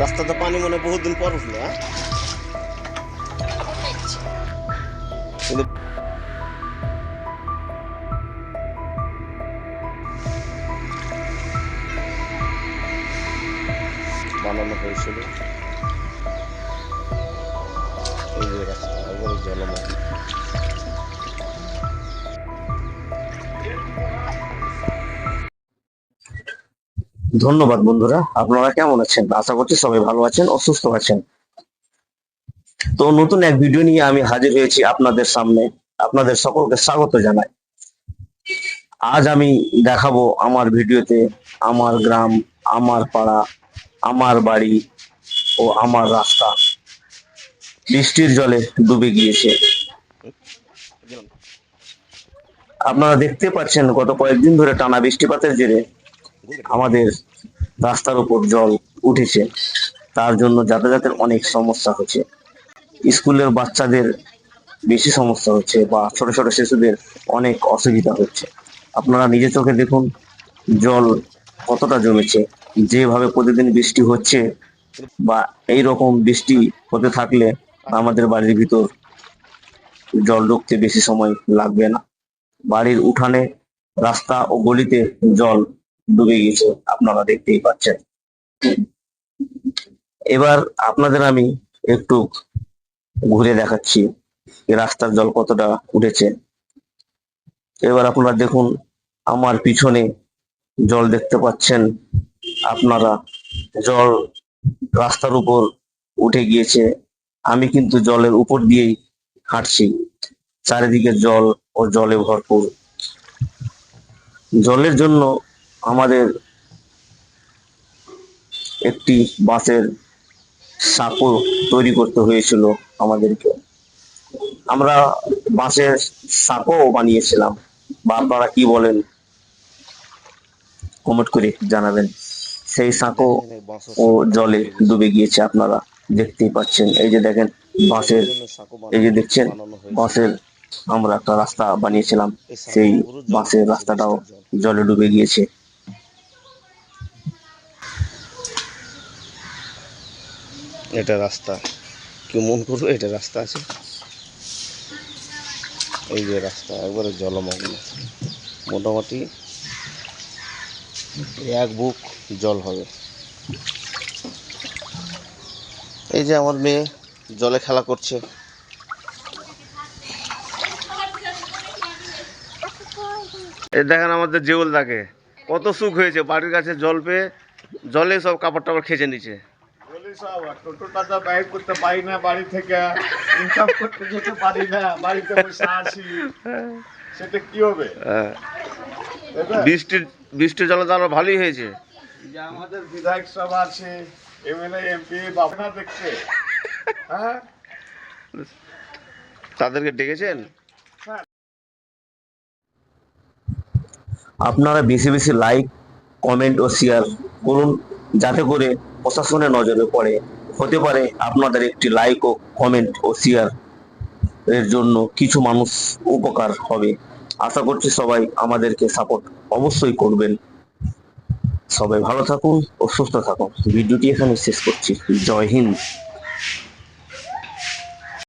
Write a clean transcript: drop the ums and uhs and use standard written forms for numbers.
রাস্তাতে পানি মনে বহুত দিন পর উঠলো, হ্যাঁ? কিন্তু বানানো হয়েছিল এই যে রাস্তা একবারে জলমগ্ন। ধন্যবাদ বন্ধুরা, আপনারা কেমন আছেন? আশা করছি সবাই ভালো আছেন ও সুস্থ আছেন। তো নতুন এক ভিডিও নিয়ে আমি হাজির হয়েছি আপনাদের সামনে। আপনাদের সকলকে স্বাগত জানাই। আজ আমি দেখাবো আমার ভিডিওতে আমার গ্রাম, আমার পাড়া, আমার বাড়ি ও আমার রাস্তা বৃষ্টির জলে ডুবে গিয়েছে। আপনারা দেখতে পাচ্ছেন গত কয়েকদিন ধরে টানা বৃষ্টিপাতের জেরে আমাদের রাস্তার উপর জল উঠেছে। তার জন্য যাতায়াতের অনেক সমস্যা হচ্ছে। স্কুলের বাচ্চাদের বেশি সমস্যা হচ্ছে বা ছোট ছোট শিশুদের অনেক অসুবিধা হচ্ছে। আপনারা নিজে চোখে দেখুন জল কতটা জমেছে। যেভাবে প্রতিদিন বৃষ্টি হচ্ছে বা এই রকম বৃষ্টি হতে থাকলে আমাদের বাড়ির ভিতর জল ঢুকতে বেশি সময় লাগবে না। বাড়ির উঠানে, রাস্তা ও গলিতে জল ডুবে গেছে, আপনারা দেখতেই পাচ্ছেন। এবার আপনাদের আমি একটু ঘুরে দেখাচ্ছি এই রাস্তার জল কতটা উঠেছে। এবার আপনারা দেখুন আমার পিছনে জল দেখতে পাচ্ছেন আপনারা। জল রাস্তার উপর উঠে গিয়েছে। আমি কিন্তু জলের উপর দিয়েই হাঁটছি। চারিদিকে জল ও জলে ভরপুর। জলের জন্য আমাদের একটি বাঁশের সাঁকো তৈরি করতে হয়েছিল আমাদেরকে। আমরা বাঁশের সাঁকো বানিয়েছিলাম, বা আপনারা কি বলেন কমেন্ট করে জানাবেন। সেই সাঁকো এখানে বাঁশের ও সাঁকোটা জলে ডুবে গেছে। ডুবে গিয়েছে, আপনারা দেখতেই পাচ্ছেন। এই যে দেখেন বাঁশের, এই জন্য সাঁকো এই যে দেখছেন বানানো হয়েছিল। বাঁশের আমরা একটা রাস্তা বানিয়েছিলাম, এই সেই সাঁকোটা পুরো জলে বাঁশের ডুবেছে, রাস্তাটাও বৃষ্টির জল। জলে ডুবে গিয়েছে। এটা রাস্তা, কেউ মন করবে এটা রাস্তা আছে? এই যে রাস্তা একবারে জলমগ্ন, মোটামুটি এক বুক জল হবে। এই যে আমার মেয়ে জলে খেলা করছে। এই দেখেন আমাদের জেউল দাকে কত সুখ হয়েছে, বাড়ির কাছে জল পেয়ে জলে সব কাপড় টাপড় খেঁচে নিচ্ছে। বলি সব টোটোটা তো ব্যয় করতে পারি না, বাড়ি থেকে ইনকাম করতে যেতে পারি না, বাড়িতে বসে আছি, সেটা কি হবে? বৃষ্টির বৃষ্টির জলে তো আরো ভালোই হয়েছে। যে আমাদের বিধায়ক সভা আছে, এমএলএ এমপি বাবনা দেখছে, হ্যাঁ তাদেরকে ডেকেছেন? আপনারা বেশি বেশি লাইক, কমেন্ট ও শেয়ার করুন, যাতে করে প্রশাসনের নজরে পড়ে। হতে পারে আপনাদের একটি লাইক ও কমেন্ট ও শেয়ার এর জন্য কিছু মানুষ উপকার হবে। আশা করছি সবাই আমাদেরকে সাপোর্ট অবশ্যই করবেন। সবাই ভালো থাকুন ও সুস্থ থাকুন। ভিডিওটি এখানে শেষ করছি। জয় হিন্দ।